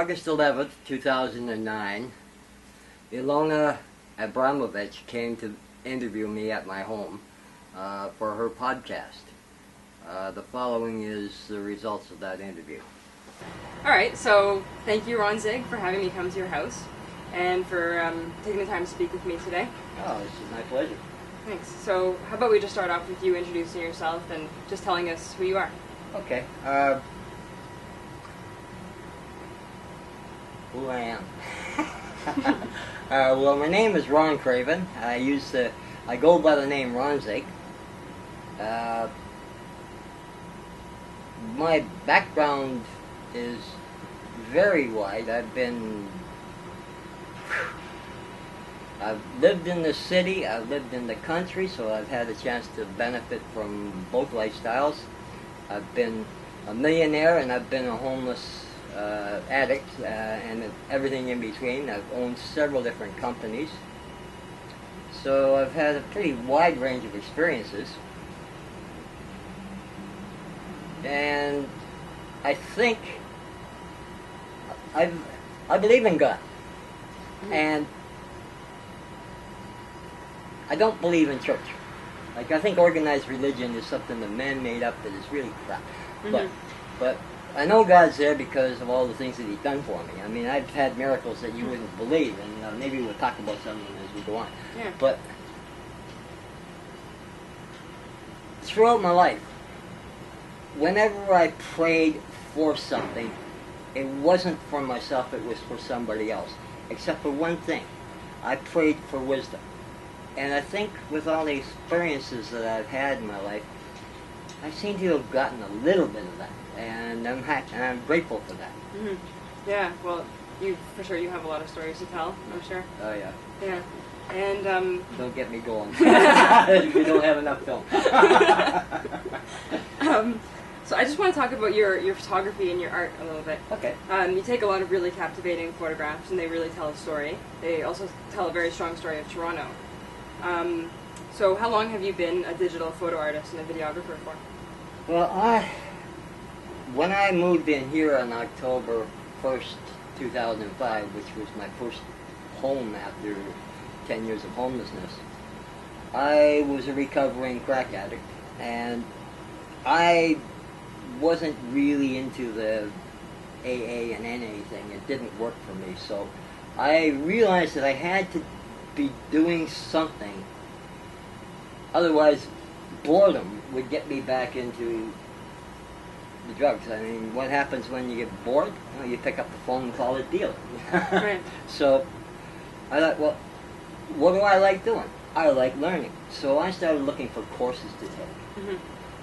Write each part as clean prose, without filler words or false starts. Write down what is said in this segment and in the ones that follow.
August 11th, 2009, Ilona Abramovich came to interview me at my home for her podcast. The following is the results of that interview. Alright, so thank you, Ronzig, for having me come to your house and for taking the time to speak with me today. Oh, this is my pleasure. Thanks. So how about we just start off with you introducing yourself and just telling us who you are. Okay. Who I am? Well, my name is Ron Craven. I go by the name Ronzig. My background is very wide. I've lived in the city, I've lived in the country, so I've had a chance to benefit from both lifestyles. I've been a millionaire and I've been a homeless addict and everything in between. I've owned several different companies. So I've had a pretty wide range of experiences. And I think I believe in God. And I don't believe in church. Like, I think organized religion is something that man made up that is really crap. But I know God's there because of all the things that He's done for me. I mean, I've had miracles that you wouldn't believe, and maybe we'll talk about some of them as we go on. Yeah. But throughout my life, whenever I prayed for something, it wasn't for myself, it was for somebody else. Except for one thing. I prayed for wisdom. And I think with all the experiences that I've had in my life, I seem to have gotten a little bit of that. And I'm happy, and I'm grateful for that. Yeah, well, you have a lot of stories to tell, I'm sure. Oh, yeah. Yeah. And, don't get me going. We don't have enough film. So I just want to talk about your photography and your art a little bit. Okay. You take a lot of really captivating photographs, and they really tell a story. They also tell a very strong story of Toronto. So how long have you been a digital photo artist and a videographer for? Well, when I moved in here on October 1st, 2005, which was my first home after 10 years of homelessness, I was a recovering crack addict, and I wasn't really into the AA and NA thing. It didn't work for me, so I realized that I had to be doing something, otherwise boredom would get me back into the drugs. I mean, what happens when you get bored? Well, you pick up the phone and call it deal. Right. So I thought, well, what do I like doing? I like learning. So I started looking for courses to take.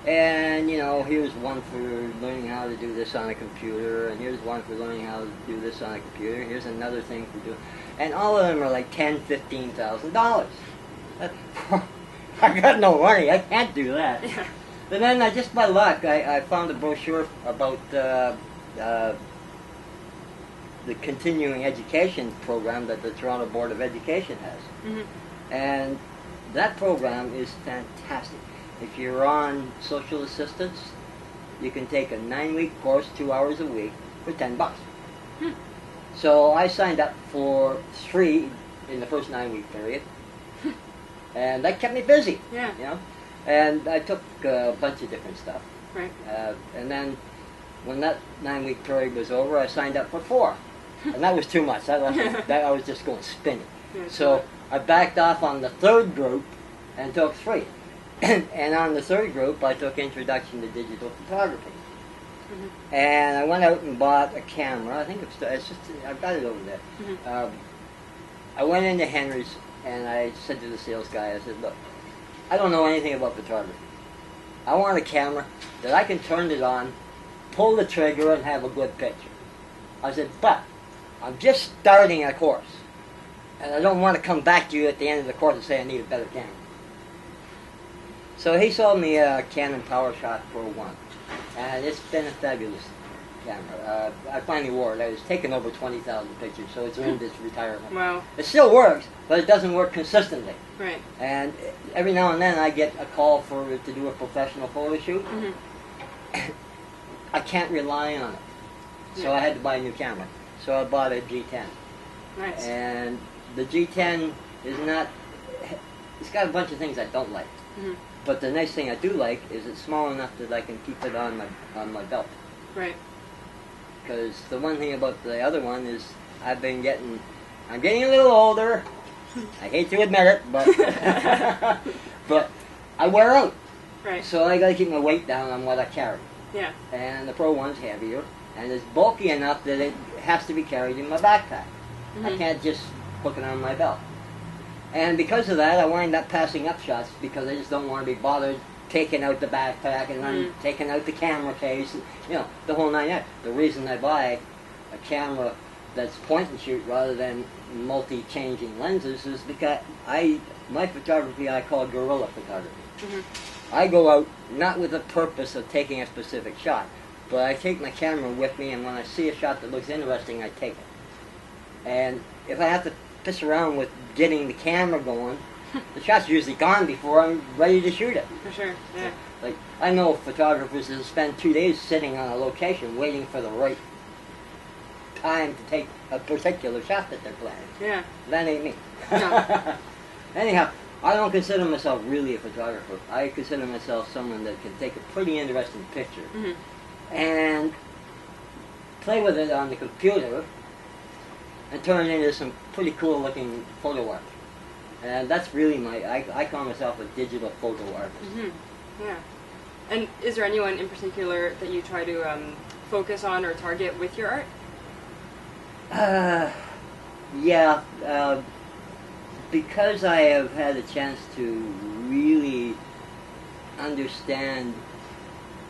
And, here's one for learning how to do this on a computer, and here's one for learning how to do this on a computer, here's another thing for doing. And all of them are like $10,000, $15,000. I got no money, I can't do that. Yeah. But then, just by luck, I found a brochure about the continuing education program that the Toronto Board of Education has. And that program is fantastic. If you're on social assistance, you can take a 9-week course, 2 hours a week, for $10. So I signed up for 3 in the first 9-week period, and that kept me busy. Yeah. And I took a bunch of different stuff. Right. And then when that 9-week period was over, I signed up for 4, and that was too much. I was just going spinning. Yeah, so I backed off on the 3rd group and took 3. And on the 3rd group, I took Introduction to Digital Photography. And I went out and bought a camera. I think I've got it over there. I went into Henry's and I said to the sales guy, I said, look, I don't know anything about photography. I want a camera that I can turn it on, pull the trigger, and have a good picture. I said, but I'm just starting a course. And I don't want to come back to you at the end of the course and say I need a better camera. So he sold me a Canon PowerShot 4.1, and it's been a fabulous camera. I finally wore it. I was taking over 20,000 pictures, so it's earned its retirement. Wow. It still works, but it doesn't work consistently. Right. And every now and then I get a call to do a professional photo shoot. I can't rely on it. So I had to buy a new camera. so I bought a G10. Nice. And the G10 is not, it's got a bunch of things I don't like. Mm-hmm. But the nice thing I do like is it's small enough that I can keep it on my belt. Right. Because the one thing about the other one is I'm getting a little older. I hate to admit it, but but I wear out. Right. So I got to keep my weight down on what I carry. Yeah. And the Pro one's heavier, and it's bulky enough that it has to be carried in my backpack. Mm-hmm. I can't just hook it on my belt. And because of that, I wind up passing up shots because I just don't want to be bothered taking out the backpack and then taking out the camera case, and, the whole nine yards. The reason I buy a camera that's point and shoot rather than multi-changing lenses is because my photography I call guerrilla photography. Mm-hmm. I go out not with the purpose of taking a specific shot, but I take my camera with me, and when I see a shot that looks interesting, I take it. And if I have to piss around with getting the camera going, the shot's usually gone before I'm ready to shoot it. For sure, yeah. Like, I know photographers that spend 2 days sitting on a location waiting for the right time to take a particular shot that they're planning. Yeah. That ain't me. No. Anyhow, I don't consider myself really a photographer. I consider myself someone that can take a pretty interesting picture and play with it on the computer and turn it into some pretty cool looking photo art. And that's really I call myself a digital photo artist. Mm-hmm. Yeah. And is there anyone in particular that you try to focus on or target with your art? Yeah. Because I have had a chance to really understand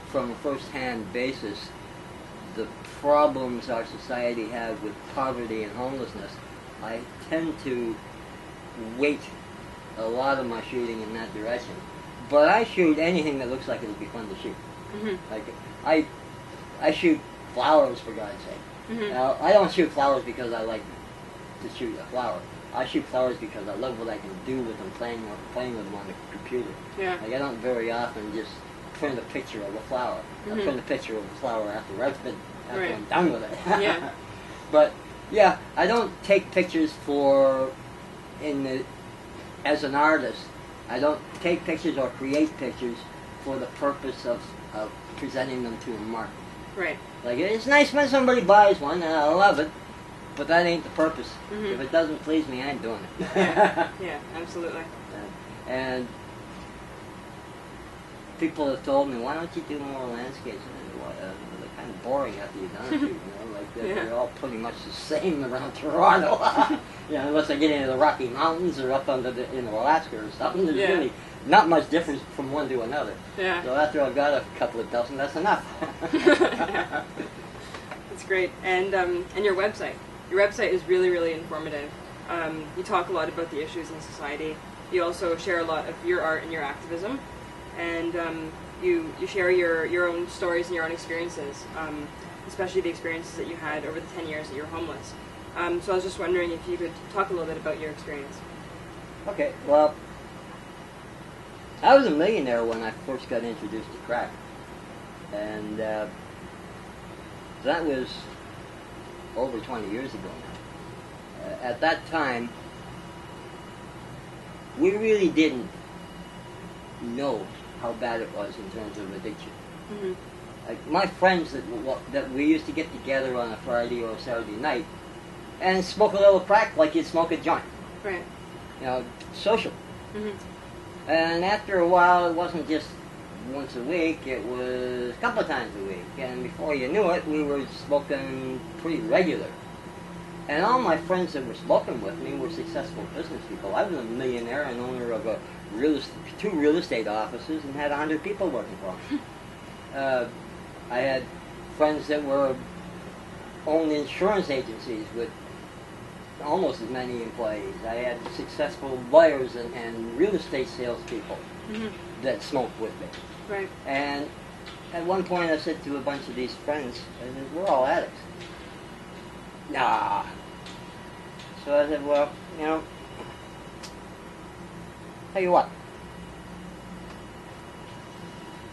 from a first-hand basis the problems our society has with poverty and homelessness, I tend to weight a lot of my shooting in that direction. But I shoot anything that looks like it'll be fun to shoot. Mm-hmm. Like, I shoot flowers, for God's sake. Mm-hmm. Now, I don't shoot flowers because I like to shoot a flower. I shoot flowers because I love what I can do with them, playing with them on the computer. Yeah. Like, I don't very often just print a picture of a flower. Mm-hmm. I print a picture of a flower after Right. I'm done with it. Yeah. But yeah, I don't take pictures as an artist. I don't take pictures or create pictures for the purpose of presenting them to a market. Right. Like, it's nice when somebody buys one, and I love it, but that ain't the purpose. Mm-hmm. If it doesn't please me, I ain't doing it. Yeah, absolutely. And people have told me, why don't you do more landscapes? They're kind of boring after you've done it, like they're all pretty much the same around Toronto. Unless I get into the Rocky Mountains or up under in Alaska or something, there's really not much difference from one to another. Yeah. So after I've got a couple of dozen, that's enough. That's great. And your website. Your website is really, really informative. You talk a lot about the issues in society. You also share a lot of your art and your activism. And you share your own stories and your own experiences, especially the experiences that you had over the 10 years that you were homeless. So I was just wondering if you could talk a little bit about your experience. Okay, well, I was a millionaire when I first got introduced to crack. And that was over 20 years ago now. At that time, we really didn't know how bad it was in terms of addiction. Mm-hmm. Like, my friends that we used to get together on a Friday or a Saturday night and smoke a little crack like you'd smoke a joint. Right. Social. Mm-hmm. And after a while, it wasn't just once a week, it was a couple of times a week. And before you knew it, we were smoking pretty regular. And all my friends that were smoking with me were successful business people. I was a millionaire and owner of two real estate offices and had 100 people working for me. I had friends that owned insurance agencies with almost as many employees. I had successful lawyers and real estate salespeople that smoked with me. Right. And at one point I said to a bunch of these friends, I said, we're all addicts. Nah. So I said, well, tell you what.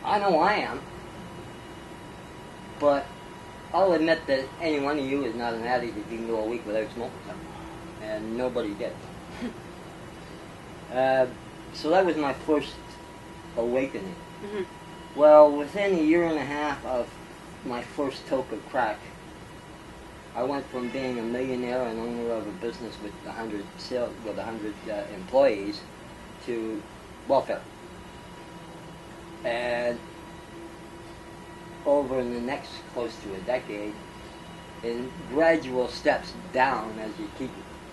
I know I am, but I'll admit that any one of you is not an addict if you can go a week without smoking something. And nobody did. So that was my first awakening. Well, within a year and a half of my first toke of crack, I went from being a millionaire and owner of a business with 100 employees to welfare. And over the next close to a decade, in gradual steps down as you keep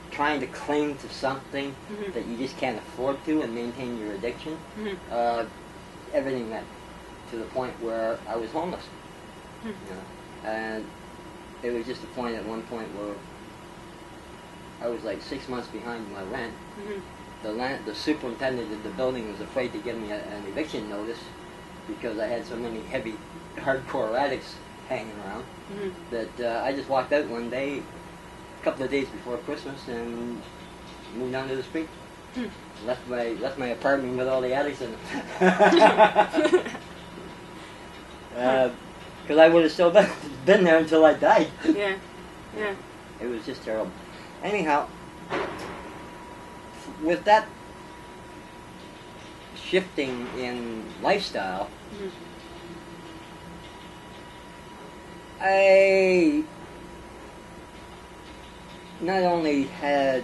trying to cling to something that you just can't afford to and maintain your addiction, everything went to the point where I was homeless. You know? And it was just a point at one point where I was like 6 months behind my rent. The superintendent of the building was afraid to give me an eviction notice because I had so many heavy, hardcore addicts hanging around that I just walked out one day, a couple of days before Christmas, and moved down to the street. Left my apartment with all the addicts in it. Because I would have still been there until I died. Yeah. It was just terrible. Anyhow, with that shifting in lifestyle, I not only had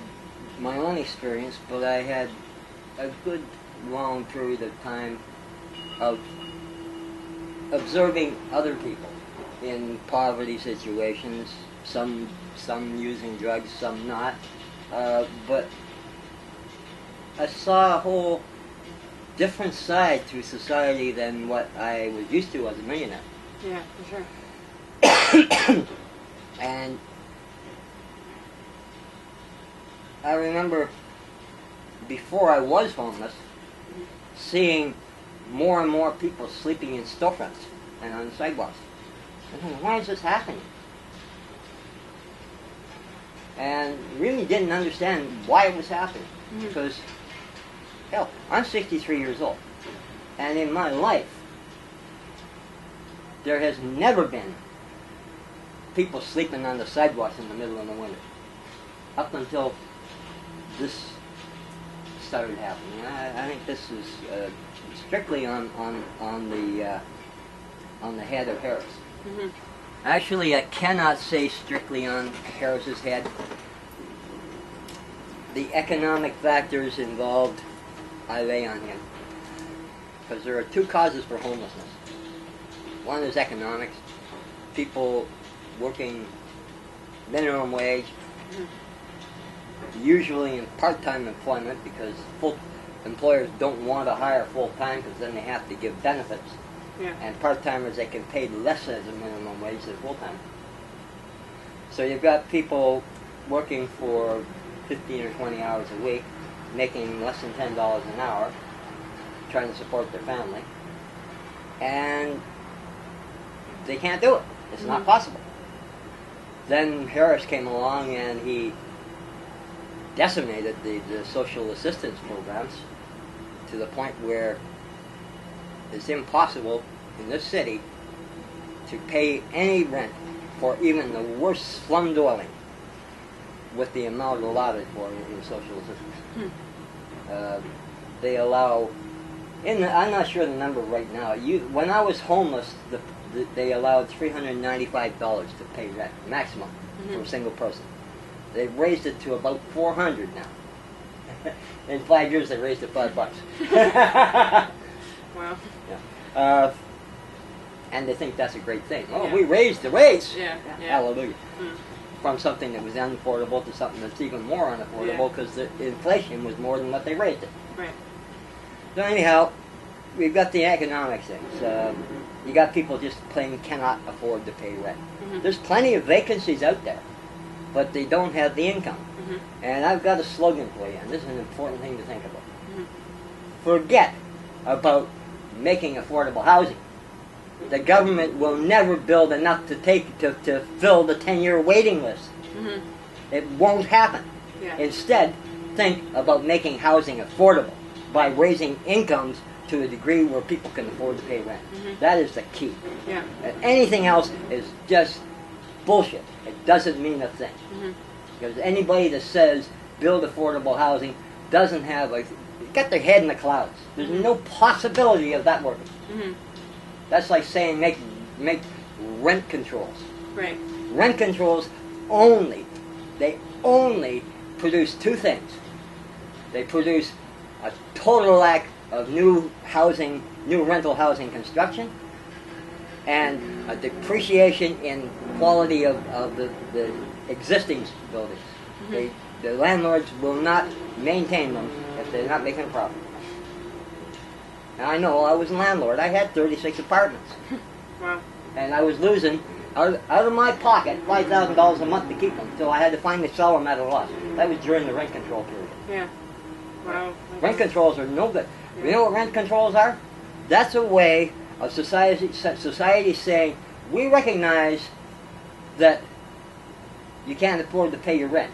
my own experience, but I had a good long period of time of observing other people in poverty situations, some using drugs, some not, but I saw a whole different side to society than what I was used to as a millionaire. Yeah, for sure. And I remember before I was homeless, seeing more and more people sleeping in storefronts and on the sidewalks. I thought, why is this happening? And really didn't understand why it was happening. Because, hell, I'm 63 years old. And in my life, there has never been people sleeping on the sidewalks in the middle of the winter. Up until this started happening. I think this is strictly on the head of Harris. Actually, I cannot say strictly on Harris's head. The economic factors involved, I lay on him. Because there are two causes for homelessness. One is economics. People working minimum wage, usually in part-time employment, because employers don't want to hire full-time because then they have to give benefits. And part-timers, they can pay less as a minimum wage than full-time. So you've got people working for 15 or 20 hours a week, making less than $10 an hour, trying to support their family, and they can't do it. It's not possible. Then Harris came along and he decimated the social assistance programs to the point where it's impossible in this city to pay any rent for even the worst slum dwelling with the amount allotted for in social assistance. They allow, I'm not sure the number right now. When I was homeless, they allowed $395 to pay rent, maximum, for a single person. They've raised it to about $400 now. In 5 years, they raised it $5. Wow. Yeah. And they think that's a great thing. Oh, we raised the rates. Hallelujah. From something that was unaffordable to something that's even more unaffordable because the inflation was more than what they raised it. Right. So anyhow, we've got the economic things. You got people just plain cannot afford to pay rent. There's plenty of vacancies out there, but they don't have the income. And I've got a slogan for you, and this is an important thing to think about. Forget about making affordable housing. The government will never build enough to fill the 10-year waiting list. It won't happen. Instead, think about making housing affordable by raising incomes to a degree where people can afford to pay rent. That is the key. Anything else is just bullshit. It doesn't mean a thing. Because anybody that says build affordable housing doesn't have got their head in the clouds. There's no possibility of that working. That's like saying make rent controls. Right. Rent controls they only produce two things. They produce a total lack of new rental housing construction, and a depreciation in quality of the existing buildings. The landlords will not maintain them if they're not making a profit. Now I know I was a landlord. I had 36 apartments. Wow. And I was losing, out of my pocket, $5,000 a month to keep them, so I had to finally sell them at a loss. That was during the rent control period. Yeah. Wow. Rent controls are no good. You know what rent controls are? That's a way of society saying, we recognize that you can't afford to pay your rent.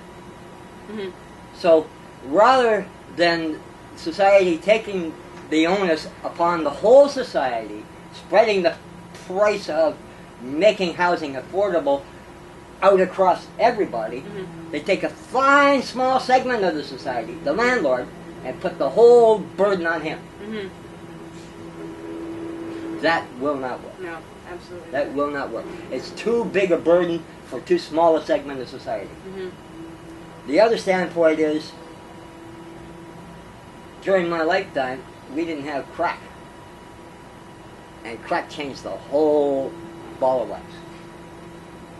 So rather than society taking the onus upon the whole society, spreading the price of making housing affordable out across everybody, they take a fine small segment of the society, the landlord, and put the whole burden on him. That will not work. No, absolutely. That will not work. It's too big a burden for too small a segment of society. The other standpoint is, during my lifetime, we didn't have crack. And crack changed the whole ball of wax.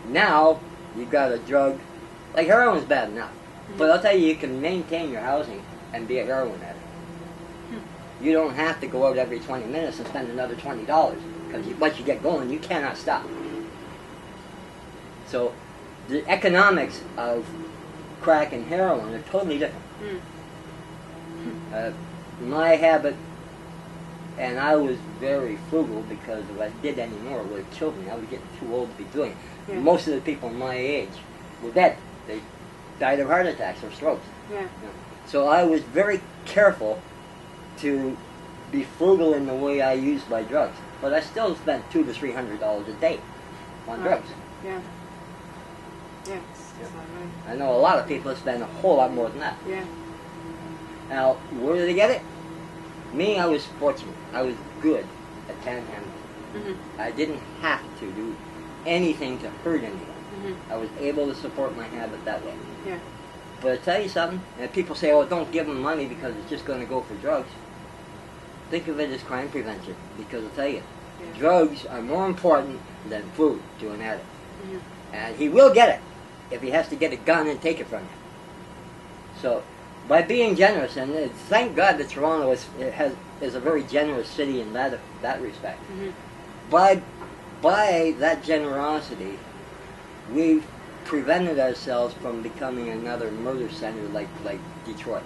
Now, you've got a drug, like heroin's bad enough. But I'll tell you, you can maintain your housing and be a heroin addict. You don't have to go out every 20 minutes and spend another $20, because once you get going, you cannot stop. So, the economics of crack and heroin are totally different. My habit, and I was very frugal because if I did any more, it would have killed me. I was getting too old to be doing it. Most of the people my age were dead. They died of heart attacks or strokes. So I was very careful to be frugal in the way I used my drugs. But I still spent $200 to $300 a day on drugs. Yeah. It's a lot of money. I know a lot of people that spend a whole lot more than that. Now, where did they get it? Me, I was fortunate. I was good at panhandling. I didn't have to do anything to hurt anyone. I was able to support my habit that way. But I tell you something, and people say, oh, don't give them money because it's just going to go for drugs. Think of it as crime prevention, because I'll tell you, drugs are more important than food to an addict. And he will get it if he has to get a gun and take it from you. So, by being generous, and thank God that Toronto is a very generous city in that respect. By that generosity, we've prevented ourselves from becoming another murder center like Detroit.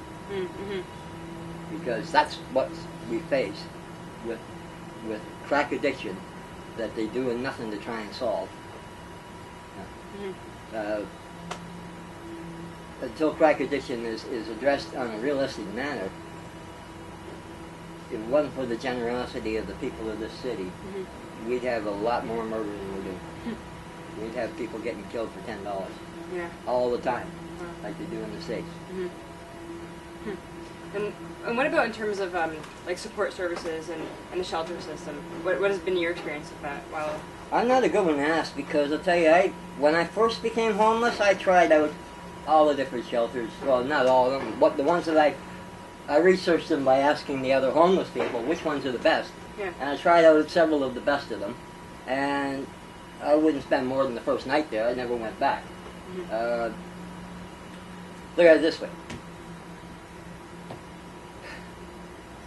Because that's what we face with crack addiction that they do nothing to try and solve. Until crack addiction is addressed on a realistic manner, if it wasn't for the generosity of the people of this city, we'd have a lot more murder than we do. We'd have people getting killed for $10 all the time, like they do in the States. And what about in terms of like support services and the shelter system? What has been your experience of that? Wow. I'm not a good one to ask, because I'll tell you, when I first became homeless, I tried out all the different shelters. Well, not all of them, but the ones that I researched them by asking the other homeless people which ones are the best. And I tried out several of the best of them, and I wouldn't spend more than the first night there. I never went back. Look at it this way.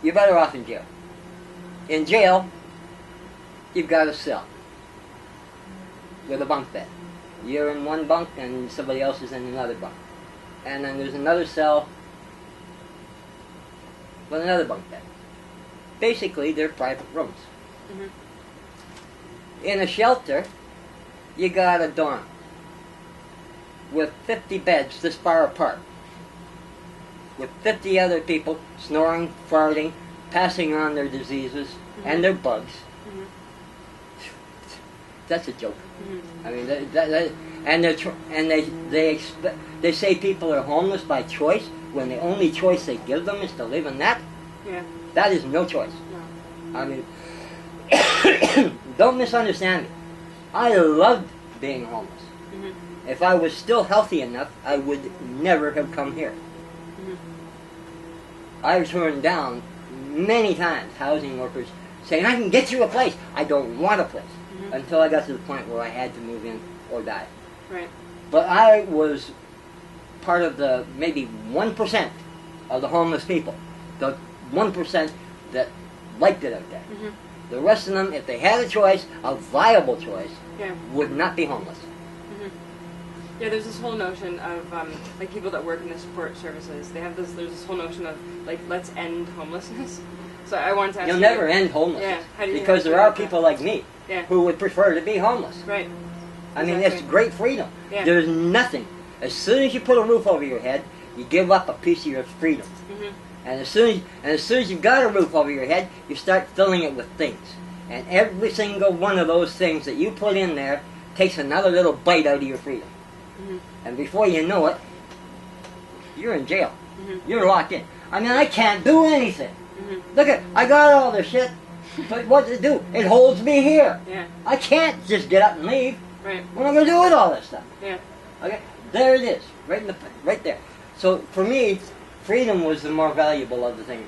You're better off in jail. In jail, you've got a cell with a bunk bed. You're in one bunk and somebody else is in another bunk. And then there's another cell with another bunk bed. Basically, they're private rooms. In a shelter, you got a dorm with 50 beds this far apart, with 50 other people snoring, farting, passing on their diseases and their bugs. That's a joke. I mean, And they say people are homeless by choice when the only choice they give them is to live in that. Yeah. That is no choice. No. I mean, don't misunderstand me. I loved being homeless. Mm-hmm. If I was still healthy enough, I would never have come here. Mm-hmm. I've turned down many times housing workers saying, I can get you a place. I don't want a place. Mm-hmm. Until I got to the point where I had to move in or die. Right. But I was part of the maybe 1% of the homeless people. The 1% that liked it out there. Mm-hmm. The rest of them, if they had a choice, a viable choice, Yeah. would not be homeless. Mm-hmm. Yeah, there's this whole notion of like people that work in the support services. There's this whole notion of like, let's end homelessness. So I wanted to ask You'll you, never end homelessness. Yeah. How do you because there are people like me Yeah. who would prefer to be homeless. Right. I mean, Exactly. it's great freedom. Yeah. There's nothing. As soon as you put a roof over your head, you give up a piece of your freedom. Mm-hmm. And as soon as you've got a roof over your head, you start filling it with things. And every single one of those things that you put in there takes another little bite out of your freedom. Mm-hmm. And before you know it, you're in jail. Mm-hmm. You're locked in. I mean, I can't do anything. Mm-hmm. Look I got all this shit, but what to do? It holds me here. Yeah. I can't just get up and leave. Right. What am I going to do with all this stuff? Yeah. Okay, there it is, right there. So for me, freedom was the more valuable of the things.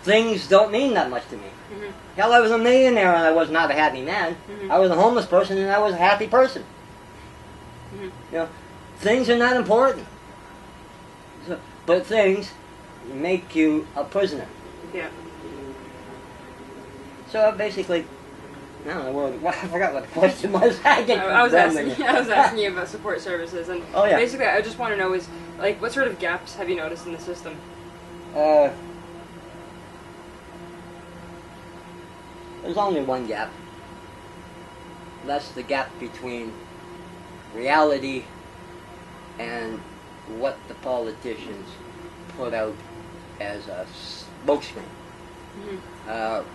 Things don't mean that much to me. Mm-hmm. Hell, I was a millionaire and I was not a happy man. Mm-hmm. I was a homeless person and I was a happy person. Mm-hmm. You know, things are not important. So, but things make you a prisoner. Yeah. So basically, I don't know. I forgot what the question was. I was asking you about support services, and oh, yeah. basically, I just want to know is like what sort of gaps have you noticed in the system? There's only one gap. That's the gap between reality and what the politicians put out as a smokescreen. Mm-hmm.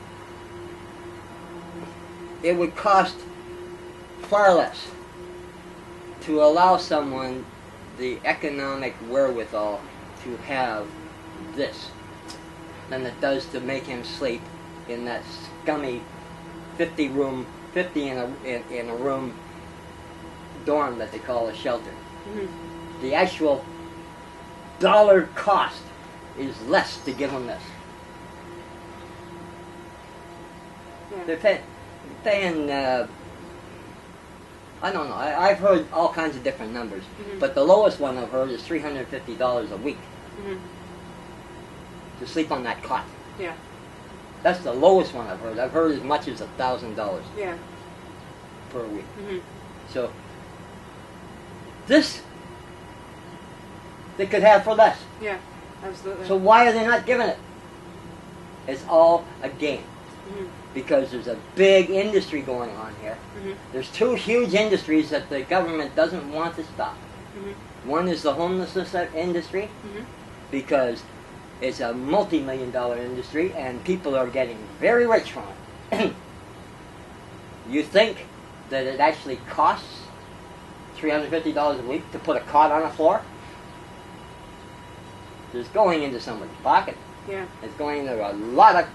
It would cost far less to allow someone the economic wherewithal to have this than it does to make him sleep in that scummy 50 in a room dorm that they call a shelter. Mm-hmm. The actual dollar cost is less to give them this. Yeah. They're paying I don't know. I've heard all kinds of different numbers, mm-hmm. but the lowest one I've heard is $350 a week Mm-hmm. to sleep on that cot. Yeah. That's the lowest one I've heard. I've heard as much as $1,000 Yeah. per week. Mm-hmm. So this they could have for less. Yeah. Absolutely. So why are they not giving it? It's all a game. Mm-hmm. Because there's a big industry going on here. Mm-hmm. There's two huge industries that the government doesn't want to stop. Mm-hmm. One is the homelessness industry, Mm-hmm. because it's a multi-million-dollar industry and people are getting very rich from it. You think that it actually costs $350 a week to put a cot on a floor? It's going into somebody's pocket. Yeah. It's going into a lot of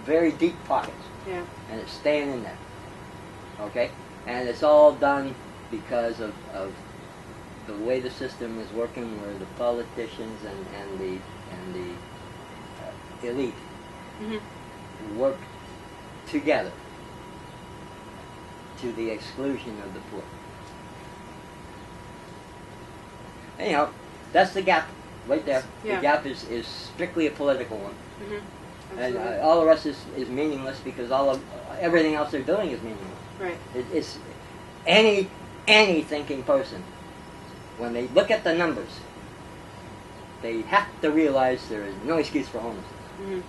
very deep pockets. Yeah. And it's staying in there. Okay? And it's all done because of the way the system is working, where the politicians and the elite Mm-hmm. work together to the exclusion of the poor. Anyhow, that's the gap right there. Yeah. The gap is strictly a political one. Mm-hmm. And Absolutely. all the rest is meaningless because everything else they're doing is meaningless. Right. It's any thinking person, when they look at the numbers, they have to realize there is no excuse for homelessness. Mm-hmm.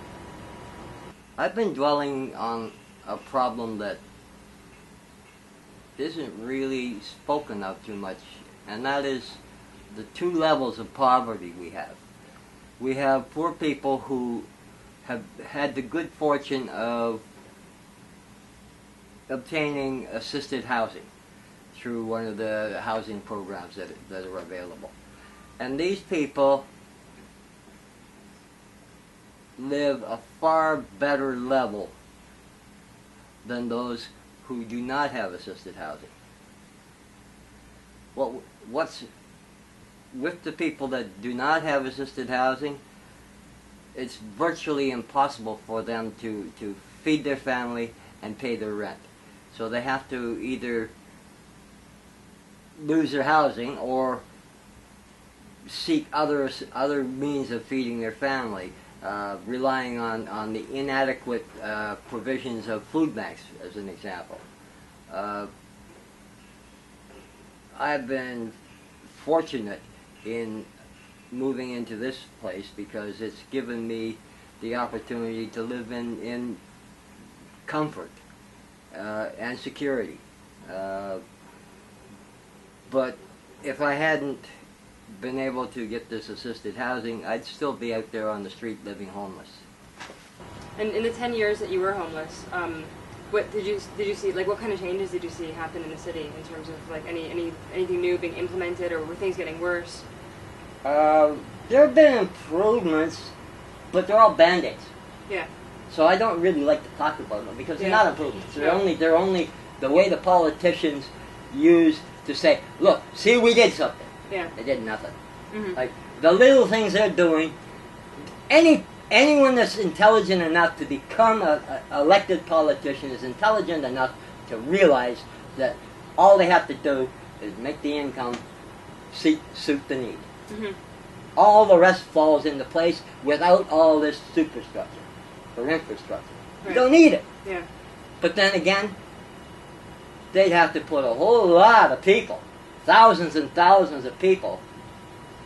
I've been dwelling on a problem that isn't really spoken of too much, and that is the two levels of poverty we have. We have poor people who have had the good fortune of obtaining assisted housing. through one of the housing programs that are available. And these people live a far better level than those who do not have assisted housing. What's with the people that do not have assisted housing, it's virtually impossible for them to feed their family and pay their rent. So they have to either lose their housing or seek other means of feeding their family, relying on the inadequate provisions of food banks, as an example. I've been fortunate in moving into this place because it's given me the opportunity to live in comfort and security. But if I hadn't been able to get this assisted housing, I'd still be out there on the street living homeless. And in the 10 years that you were homeless, what did you see? Like, what kind of changes did you see happen in the city in terms of like anything new being implemented, or were things getting worse? There have been improvements, but they're all band-aids. Yeah. So I don't really like to talk about them because they're not improvements. They're only the way the politicians use to say, look, see, we did something. Yeah. They did nothing. Mm-hmm. Like the little things they're doing. Anyone that's intelligent enough to become an elected politician is intelligent enough to realize that all they have to do is make the income suit the need. Mm-hmm. All the rest falls into place without all this superstructure or infrastructure. Right. You don't need it. Yeah. But then again, they'd have to put a whole lot of people, thousands and thousands of people,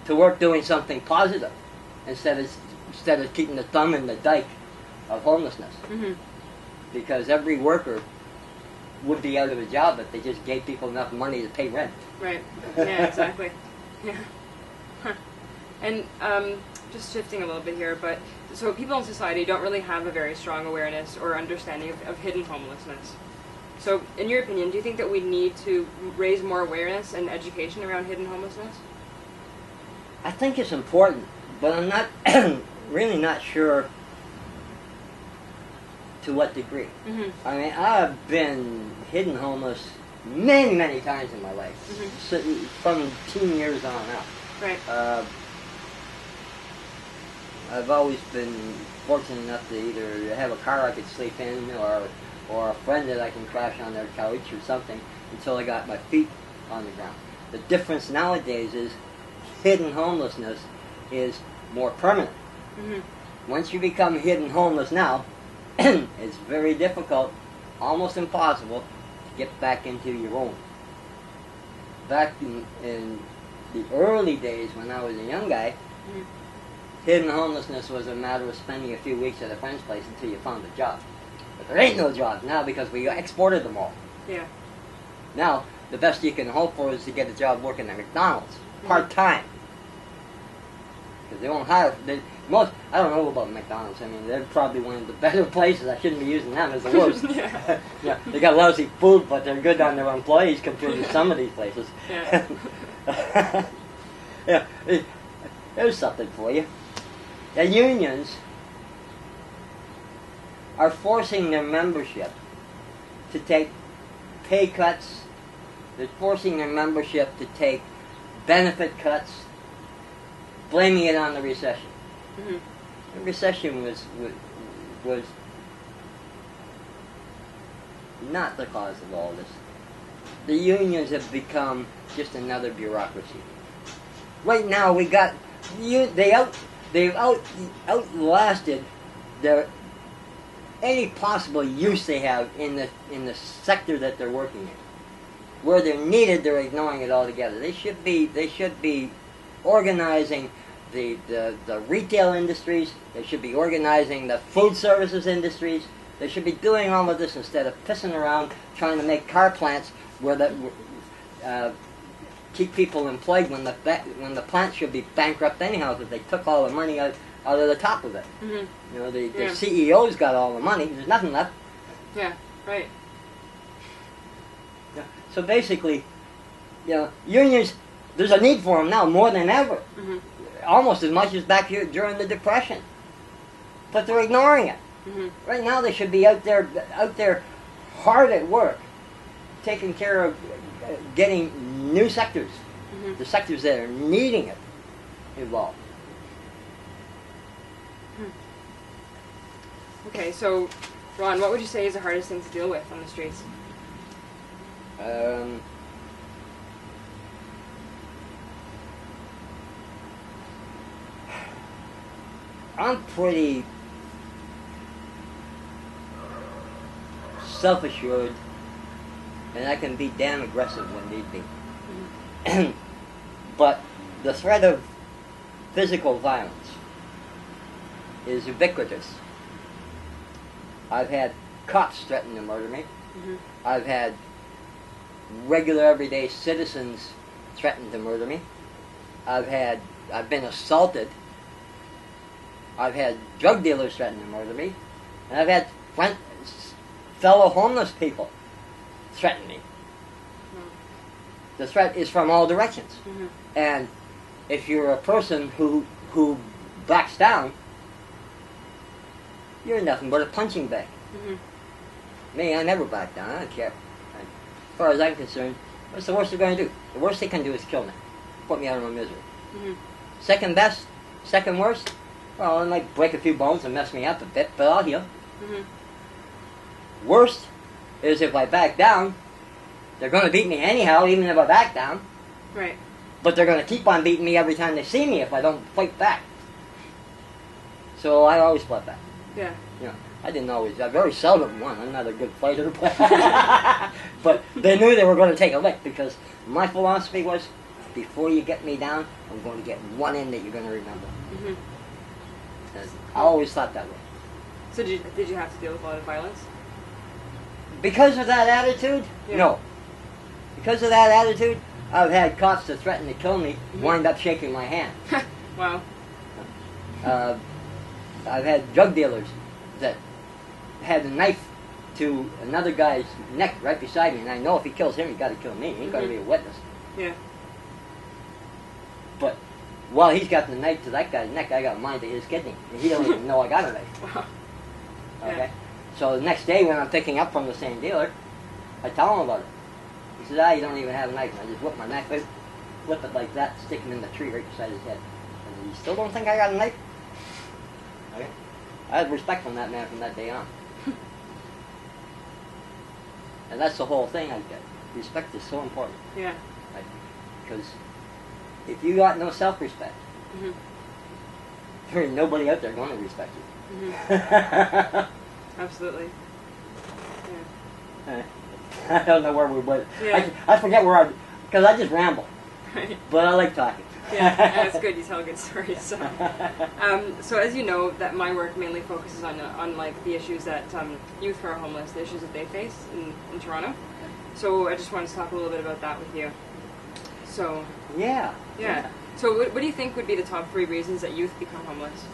to work doing something positive instead of keeping the thumb in the dike of homelessness. Mm-hmm. Because every worker would be out of a job if they just gave people enough money to pay rent. Right. Yeah, exactly. Yeah. Huh. And just shifting a little bit here, but so people in society don't really have a very strong awareness or understanding of hidden homelessness. So, in your opinion, do you think that we need to raise more awareness and education around hidden homelessness? I think it's important, but I'm not really not sure to what degree. Mm-hmm. I mean, I've been hidden homeless many, many times in my life, mm-hmm. From teen years on out. Right. I've always been fortunate enough to either have a car I could sleep in or a friend that I can crash on their couch or something until I got my feet on the ground. The difference nowadays is hidden homelessness is more permanent. Mm-hmm. Once you become hidden homeless now, it's very difficult, almost impossible, to get back into your own. Back in the early days when I was a young guy, mm-hmm. hidden homelessness was a matter of spending a few weeks at a friend's place until you found a job. But there ain't no jobs now because we exported them all. Yeah. Now, the best you can hope for is to get a job working at McDonald's, part-time. Because they won't hire, I don't know about McDonald's. I mean, they're probably one of the better places. I shouldn't be using them as the worst. Yeah. Yeah, they got lousy food, but they're good on their employees compared to some of these places. Yeah. Yeah, there's something for you. The unions are forcing their membership to take pay cuts. They're forcing their membership to take benefit cuts, blaming it on the recession. Mm-hmm. The recession was not the cause of all this. The unions have become just another bureaucracy. Right now, they've outlasted any possible use they have in the sector that they're working in. Where they're needed, they're ignoring it altogether. They should be organizing the retail industries. They should be organizing the food services industries. They should be doing all of this instead of pissing around trying to make car plants where keep people employed when the plant should be bankrupt anyhow because they took all the money out of the top of it. Mm-hmm. You know, the CEO's got all the money. There's nothing left. Yeah. Right. Yeah. So basically, You know, unions, there's a need for them now more than ever. Mm-hmm. Almost as much as back here during the Depression. But they're ignoring it. Mm-hmm. Right now they should be out there hard at work, taking care of getting new sectors, Mm-hmm. the sectors that are needing it, involved. Okay, so Ron, what would you say is the hardest thing to deal with on the streets? I'm pretty self-assured, and I can be damn aggressive when need be. Mm-hmm. But the threat of physical violence is ubiquitous. I've had cops threaten to murder me. Mm-hmm. I've had regular everyday citizens threaten to murder me. I've been assaulted. I've had drug dealers threaten to murder me. And I've had fellow homeless people threaten me. The threat is from all directions. Mm-hmm. And if you're a person who backs down, you're nothing but a punching bag. Mm-hmm. Me, I never back down. I don't care. As far as I'm concerned, what's the worst they're going to do? The worst they can do is kill me. Put me out of my misery. Mm-hmm. Second best, second worst, well, it might break a few bones and mess me up a bit, but I'll heal. Mm-hmm. Worst is if I back down, they're going to beat me anyhow, even if I back down. Right. But they're going to keep on beating me every time they see me if I don't fight back. So I always fight back. Yeah. You know, I didn't always. I very seldom won. I'm not a good fighter, but they knew they were going to take a lick because my philosophy was, before you get me down, I'm going to get one in that you're going to remember. Mm-hmm. And I always thought that way. So did you have to deal with a lot of violence? Because of that attitude, Yeah. no. Because of that attitude, I've had cops that threaten to kill me Mm-hmm. wind up shaking my hand. Wow. I've had drug dealers that had a knife to another guy's neck right beside me, and I know if he kills him, he got to kill me. He ain't going to be a witness. Yeah. But while he's got the knife to that guy's neck, I got mine to his kidney, and he don't even know I got a knife. Wow. Okay. Yeah. So the next day when I'm picking up from the same dealer, I tell him about it. He says, you don't even have a knife. And I just whip my knife out, flip it like that, stick him in the tree right beside his head. And you still don't think I got a knife? Okay. I had respect from that man from that day on. And that's the whole thing I get. Respect is so important. Yeah. Right? Because if you got no self-respect, Mm-hmm. there ain't nobody out there going to respect you. Mm-hmm. Absolutely. Yeah. I don't know where we went. Yeah. I forget where because I just ramble. Right. But I like talking. Yeah, that's good. You tell good stories. So as you know, that my work mainly focuses on like the issues that youth who are homeless, the issues that they face in Toronto. So I just wanted to talk a little bit about that with you. So Yeah. yeah. So what do you think would be the top 3 reasons that youth become homeless?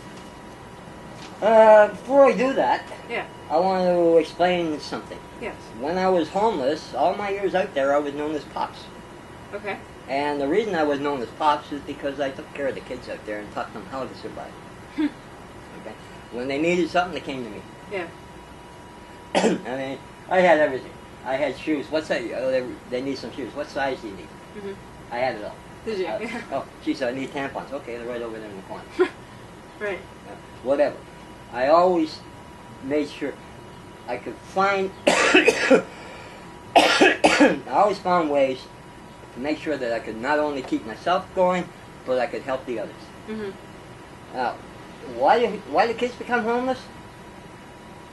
Before I do that, Yeah. I want to explain something. Yes. When I was homeless, all my years out there, I was known as Pops. Okay. And the reason I was known as Pops is because I took care of the kids out there and taught them how to survive. Okay. When they needed something, they came to me. Yeah. I mean, I had everything. I had shoes. What's that? Oh, they need some shoes. What size do you need? Mm-hmm. I had it all. Did you? Oh, geez, I need tampons. Okay, they're right over there in the corner. Right. Whatever. I always made sure I could find. I always found ways to make sure that I could not only keep myself going, but I could help the others. Mm-hmm. Now, why do kids become homeless?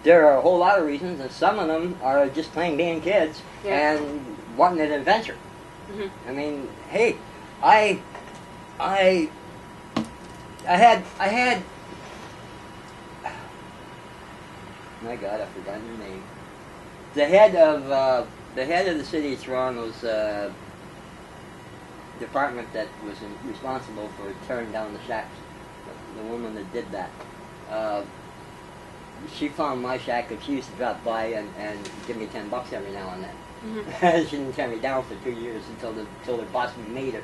There are a whole lot of reasons, and some of them are just plain being kids and wanting an adventure. Mm-hmm. I mean, hey, I had. My God, I forgot your name. The head of the city of Toronto's department that was responsible for tearing down the shacks. The woman that did that. She found my shack and she used to drop by and give me $10 every now and then. Mm-hmm. She didn't tear me down for 2 years until the boss made her.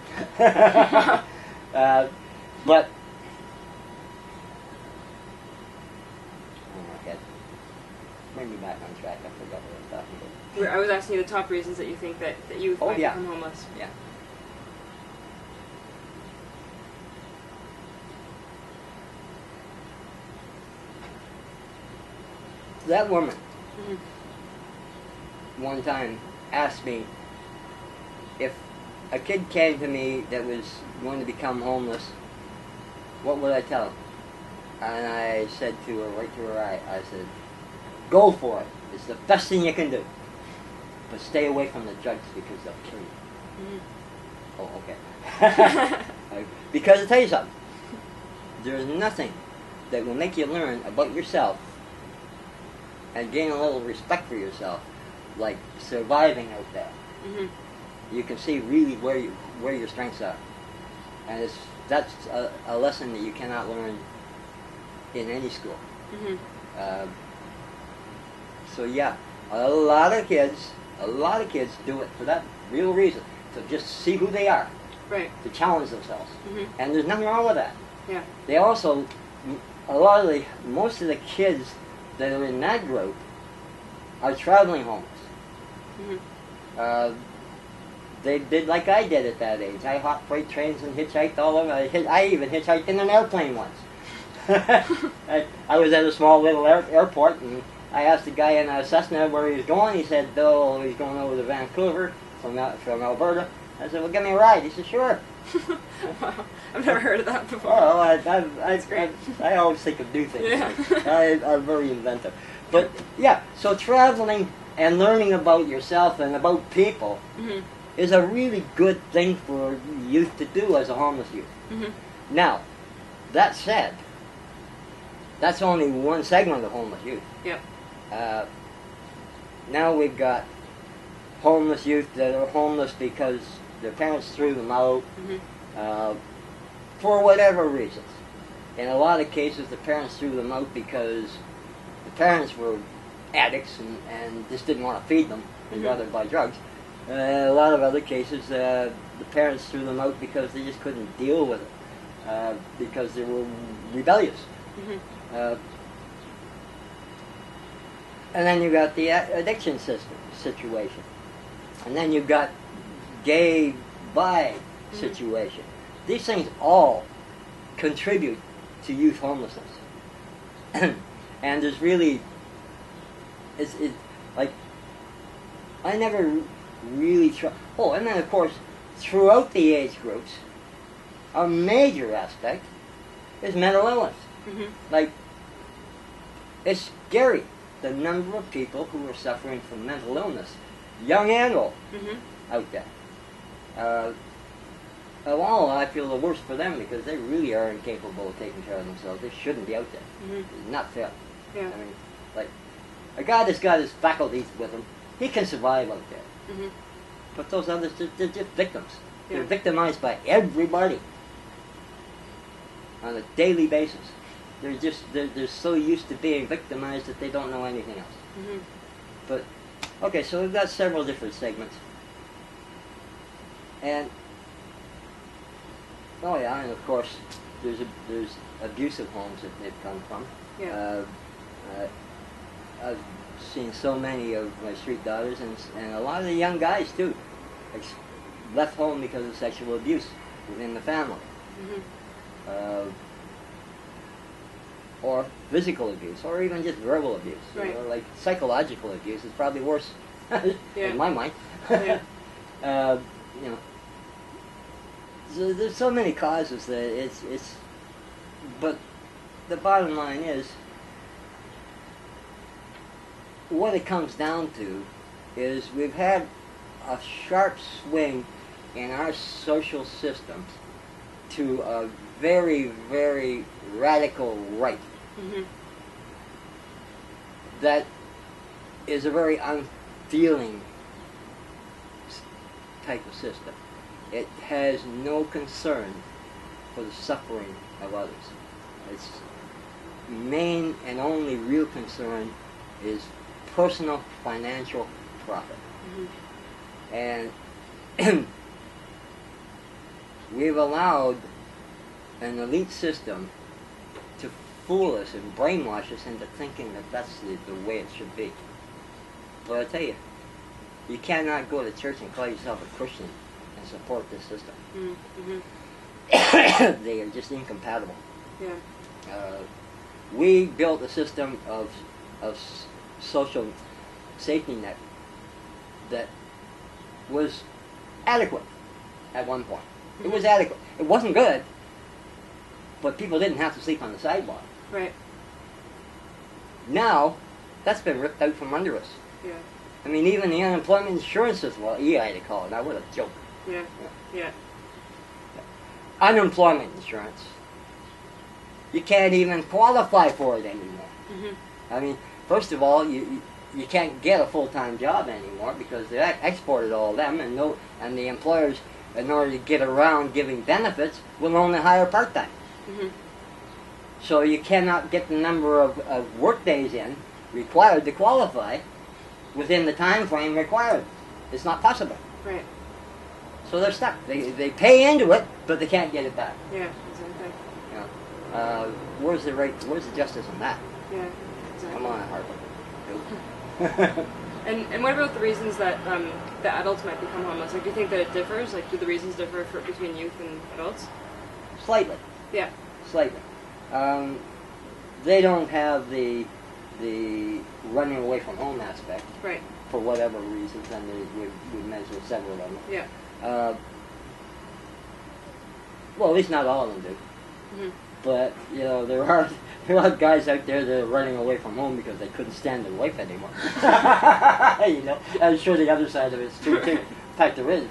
But oh my head. Bring me back on track. I forgot what I was talking about. I was asking you the top reasons that you think that youth might become homeless. Yeah. That woman one time asked me if a kid came to me that was going to become homeless, what would I tell him? And I said to her, right to her eye, I said, go for it. It's the best thing you can do. But stay away from the drugs because they'll kill you. Oh, okay. Because I'll tell you something. There's nothing that will make you learn about yourself and gain a little respect for yourself like surviving out there. You can see really where your strengths are. And that's a lesson that you cannot learn in any school. So yeah, a lot of kids do it for that real reason, to just see who they are, right? To challenge themselves, and there's nothing wrong with that. Yeah. They also, most of the kids that are in that group are traveling homeless. They did like I did at that age. I hopped freight trains and hitchhiked all over. I even hitchhiked in an airplane once. I was at a small little airport, and I asked the guy in a Cessna where he was going. He said, "Oh, he's going over to Vancouver from Alberta." I said, "Well, give me a ride." He said, "Sure." Wow, I've never heard of that before. Well, That's great. I always think of new things. Yeah. I'm very inventive. But yeah, so traveling and learning about yourself and about people is a really good thing for youth to do as a homeless youth. Now, that said, that's only one segment of homeless youth. Yep. Now we've got homeless youth that are homeless because their parents threw them out for whatever reasons. In a lot of cases, the parents threw them out because the parents were addicts and just didn't want to feed them. They'd rather buy drugs. A lot of other cases, the parents threw them out because they just couldn't deal with it, because they were rebellious. And then you got the addiction situation. And then you've got gay, bi situation. These things all contribute to youth homelessness. And there's really, it's like, I never really try. Oh, and then of course, throughout the age groups, a major aspect is mental illness. Like, it's scary, the number of people who are suffering from mental illness, young and old, out there. Well, I feel the worst for them because they really are incapable of taking care of themselves. They shouldn't be out there. It's not fair. Yeah. I mean, like, a guy that's got his faculties with him, he can survive out there. But those others, they're just victims. Yeah. They're victimized by everybody on a daily basis. They're so used to being victimized that they don't know anything else. But, okay, so we've got several different segments. And, oh yeah, and of course, there's abusive homes that they've come from. Yeah. I've seen so many of my street daughters, and a lot of the young guys too, left home because of sexual abuse within the family. Or physical abuse, or even just verbal abuse. Right. You know, like psychological abuse is probably worse in my mind. Yeah. You know, so there's so many causes that it's. But the bottom line is, what it comes down to is we've had a sharp swing in our social systems to a very, very radical right. That is a very unfeeling type of system. It has no concern for the suffering of others. Its main and only real concern is personal financial profit. And we've allowed an elite system to fool us and brainwash us into thinking that that's the way it should be. But I tell you, you cannot go to church and call yourself a Christian and support this system. Mm-hmm. They are just incompatible. Yeah. We built a system of social safety net that was adequate at one point. Mm-hmm. It was adequate. It wasn't good, but people didn't have to sleep on the sidewalk. Right. Now, that's been ripped out from under us. Yeah. I mean, even the unemployment insurance system, well, EI they call it. Now, what a joke. Yeah. Yeah. Unemployment insurance. You can't even qualify for it anymore. Mm-hmm. I mean, first of all, you can't get a full-time job anymore because they exported all of them, and the employers, in order to get around giving benefits, will only hire part-time. Mm-hmm. So you cannot get the number of work days in required to qualify within the time frame required. It's not possible. Right. So they're stuck. They pay into it, but they can't get it back. Yeah, exactly. You know, where's the justice in that? Yeah, exactly. Come on, Harper. And what about the reasons that the adults might become homeless? Like, do you think that it differs? Like, do the reasons differ between youth and adults? Slightly. Yeah. Slightly. They don't have the running away from home aspect. Right. For whatever reasons, and we mentioned several of them. Yeah. Well, at least not all of them do. Mm-hmm. But you know, there are guys out there that are running away from home because they couldn't stand their wife anymore. You know, I'm sure the other side of it is true too. In fact, there is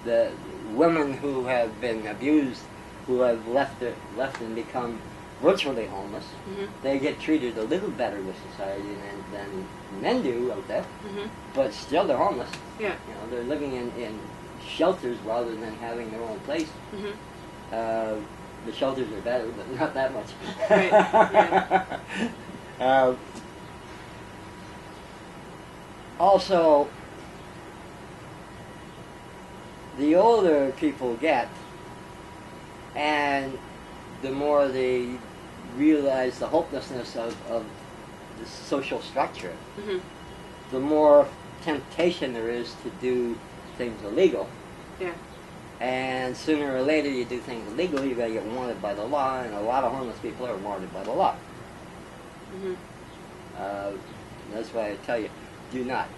the women who have been abused, who have left and become virtually homeless. Mm-hmm. They get treated a little better with society than men do out there, mm-hmm. but still they're homeless. Yeah. You know, they're living in shelters rather than having their own place. Mm-hmm. The shelters are better, but not that much. Right. Yeah. Also, the older people get, and the more they realize the hopelessness of the social structure, mm-hmm. the more temptation there is to do things illegal. Yeah. And sooner or later you do things illegal, you're going to get wanted by the law, and a lot of homeless people are wanted by the law. Mm-hmm. That's why I tell you, do not,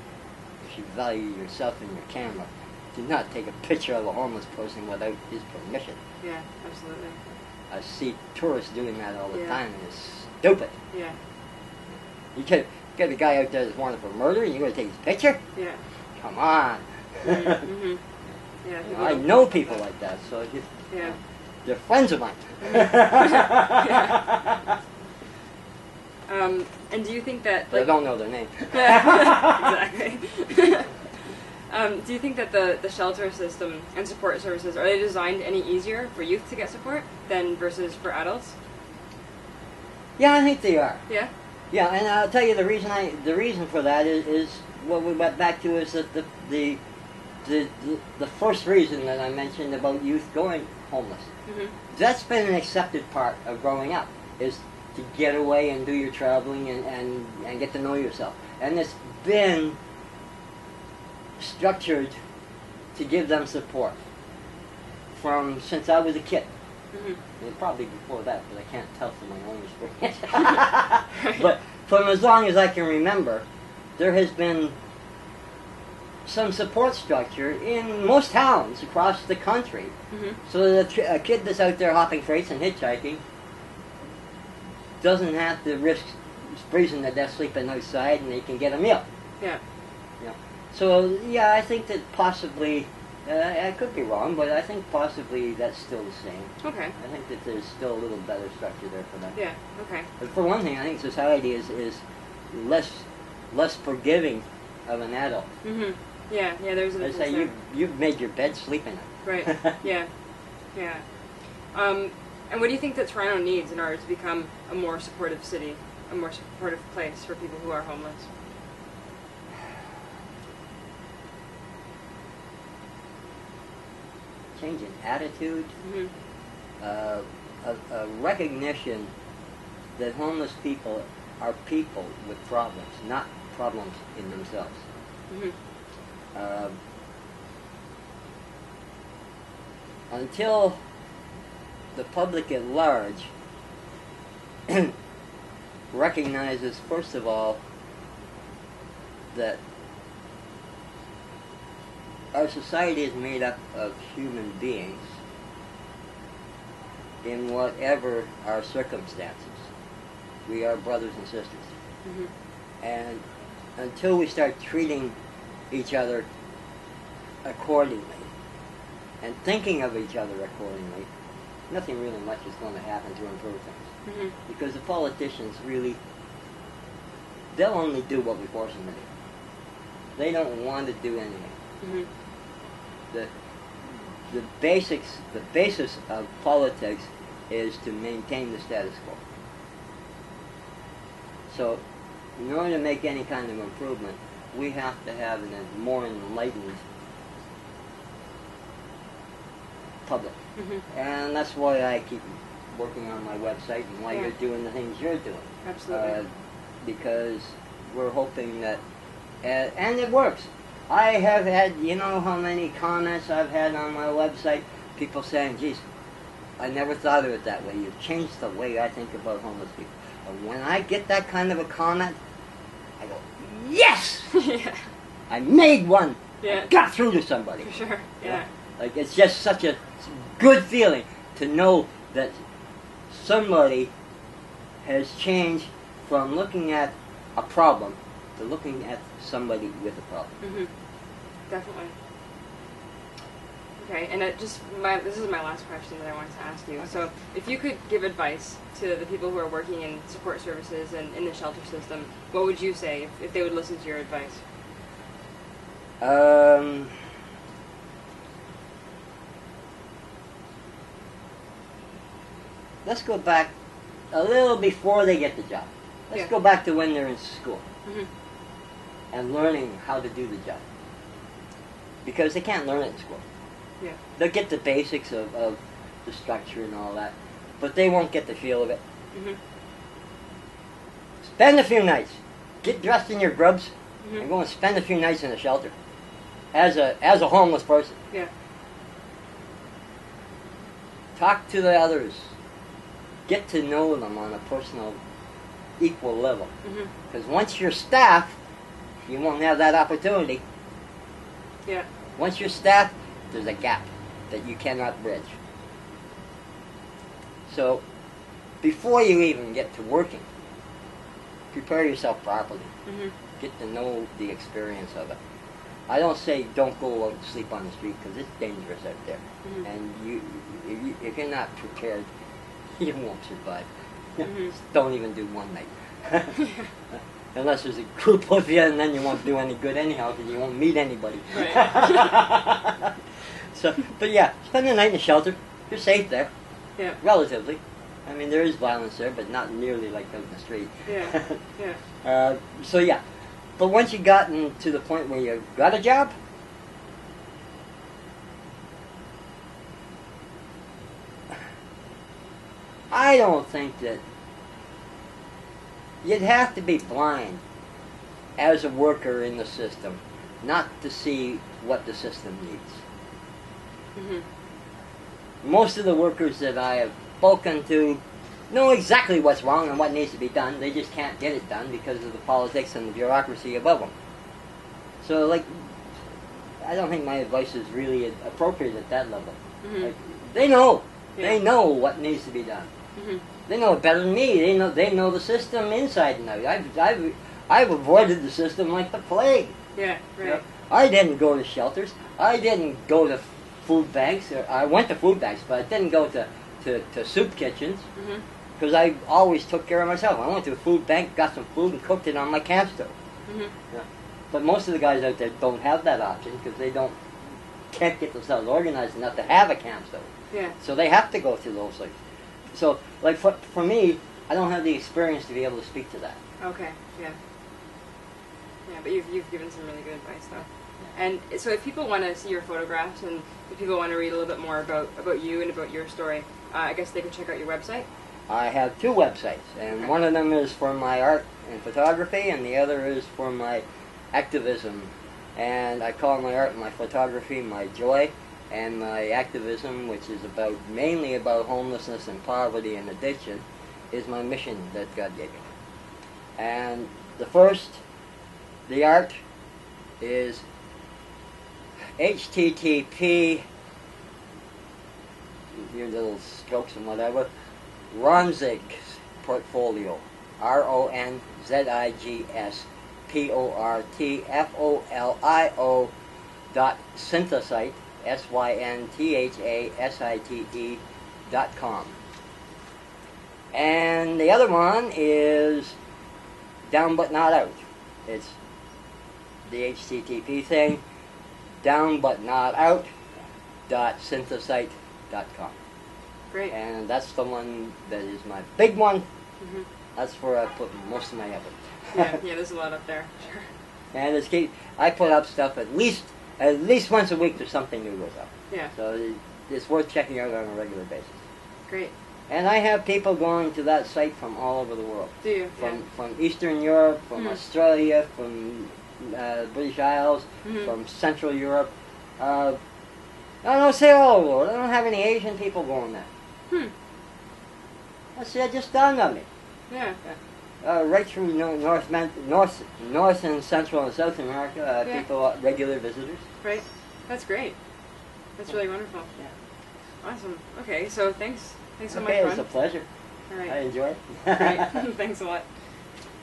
if you value yourself and your camera, do not take a picture of a homeless person without his permission. Yeah, absolutely. I see tourists doing that all the Yeah. time, and it's stupid. Yeah. You get a guy out there that's wanted for murder, and you're going to take his picture? Yeah. Come on. Mm-hmm. Yeah. I know people like that, so yeah. they're friends of mine. Yeah. And do you think that... But I don't know their name. Exactly. Do you think that the shelter system and support services, are they designed any easier for youth to get support than versus for adults? Yeah, I think they are. Yeah? Yeah, and I'll tell you the reason for that is what we went back to is that the first reason that I mentioned about youth going homeless. Mm-hmm. That's been an accepted part of growing up, is to get away and do your traveling and get to know yourself. And it's been structured to give them support since I was a kid. Mm-hmm. And probably before that, but I can't tell from my own experience. But from as long as I can remember, there has been some support structure in most towns across the country, mm-hmm. so that a kid that's out there hopping freights and hitchhiking doesn't have to risk freezing to death sleeping outside, and they can get a meal. Yeah. Yeah. So yeah, I think that possibly, I could be wrong, but I think possibly that's still the same. Okay. I think that there's still a little better structure there for them. Yeah. Okay. But for one thing, I think society is less forgiving of an adult. Mm-hmm. Yeah. Yeah. There's an. They say you've made your bed, sleep in it. Right. Yeah. Yeah. And what do you think that Toronto needs in order to become a more supportive city, a more supportive place for people who are homeless? change in attitude, Mm-hmm. a recognition that homeless people are people with problems, not problems in themselves. Mm-hmm. Until the public at large recognizes, first of all, that our society is made up of human beings in whatever our circumstances. We are brothers and sisters. Mm-hmm. And until we start treating each other accordingly and thinking of each other accordingly, nothing really much is going to happen to improve things. Mm-hmm. Because the politicians really, they'll only do what we force them to do. They don't want to do anything. Mm-hmm. The basics, the basis of politics is to maintain the status quo. So, in order to make any kind of improvement, we have to have a more enlightened public. Mm-hmm. And that's why I keep working on my website and why Yeah. you're doing the things you're doing. Absolutely. Because we're hoping that, and it works. I have had, you know how many comments I've had on my website, people saying, geez, I never thought of it that way. You've changed the way I think about homeless people. And when I get that kind of a comment, I go, yes! Yeah. I made one. Yeah. I got through to somebody. For sure. Yeah. Like, it's just such a good feeling to know that somebody has changed from looking at a problem to looking at somebody with a problem. Mm-hmm. Definitely. Okay, and this is my last question that I wanted to ask you. Okay. So, if you could give advice to the people who are working in support services and in the shelter system, what would you say if they would listen to your advice? Let's go back a little before they get the job. Let's Yeah. go back to when they're in school Mm-hmm. and learning how to do the job. Because they can't learn it in school. Yeah. They'll get the basics of the structure and all that, but they won't get the feel of it. Mm-hmm. Spend a few nights. Get dressed in your grubs Mm-hmm. and go and spend a few nights in a shelter. As a homeless person. Yeah. Talk to the others. Get to know them on a personal, equal level. Mm-hmm. Because once you're staff, you won't have that opportunity. Yeah. Once you're staff, there's a gap that you cannot bridge. So, before you even get to working, prepare yourself properly. Mm-hmm. Get to know the experience of it. I don't say don't go out and sleep on the street because it's dangerous out there. Mm-hmm. And if you're not prepared, you won't survive. Mm-hmm. Don't even do one night. Unless there's a group of you, and then you won't do any good anyhow because you won't meet anybody. Right. So, but yeah, spend the night in a shelter. You're safe there, Yeah. relatively. I mean, there is violence there, but not nearly like out in the street. Yeah. Yeah. So yeah, but once you gotten to the point where you got a job, I don't think that you'd have to be blind as a worker in the system not to see what the system needs. Mm-hmm. Most of the workers that I have spoken to know exactly what's wrong and what needs to be done. They just can't get it done because of the politics and the bureaucracy above them. So, like, I don't think my advice is really appropriate at that level. Mm-hmm. Like, they know. Yeah. They know what needs to be done. Mm-hmm. They know it better than me. They know the system inside and out. I've avoided the system like the plague. Yeah. You know, Right. I didn't go to shelters. I didn't go to food banks. I went to food banks, but I didn't go to soup kitchens Mm-hmm. because I always took care of myself. I went to a food bank, got some food, and cooked it on my camp stove. Mm-hmm. But most of the guys out there don't have that option because they can't get themselves organized enough to have a camp stove. Yeah. So they have to go to those places. So, like for me, I don't have the experience to be able to speak to that. Okay. Yeah. Yeah, but you've given some really good advice though. And so if people want to see your photographs and if people want to read a little bit more about you and about your story, I guess they can check out your website. I have two websites, and Okay. one of them is for my art and photography, and the other is for my activism. And I call my art and my photography my joy, and my activism, which is mainly about homelessness and poverty and addiction, is my mission that God gave me. And the art is HTTP, your little strokes and whatever, Ronzig's portfolio, RONZIGS PORTFOLIO .synthasite SYNTHASITE.com. And the other one is Down But Not Out. It's the HTTP thing, Down But Not Out .synthasite.com. Great. And that's the one that is my big one. Mm-hmm. That's where I put most of my effort. Yeah, there's a lot up there. Sure. And I put up stuff at least once a week. There's something new goes up. Yeah. So it's worth checking out on a regular basis. Great. And I have people going to that site from all over the world. Do you? From Eastern Europe, from Australia, from British Isles, from Central Europe. I don't say all over the world. I don't have any Asian people going there. That just dawned on me. Yeah. Right through North and Central and South America, people, regular visitors. Right. That's great. That's really wonderful. Yeah. Awesome. Okay, so thanks so much, Okay, Ron. it's a pleasure. All right. I enjoyed it. Great. Thanks a lot.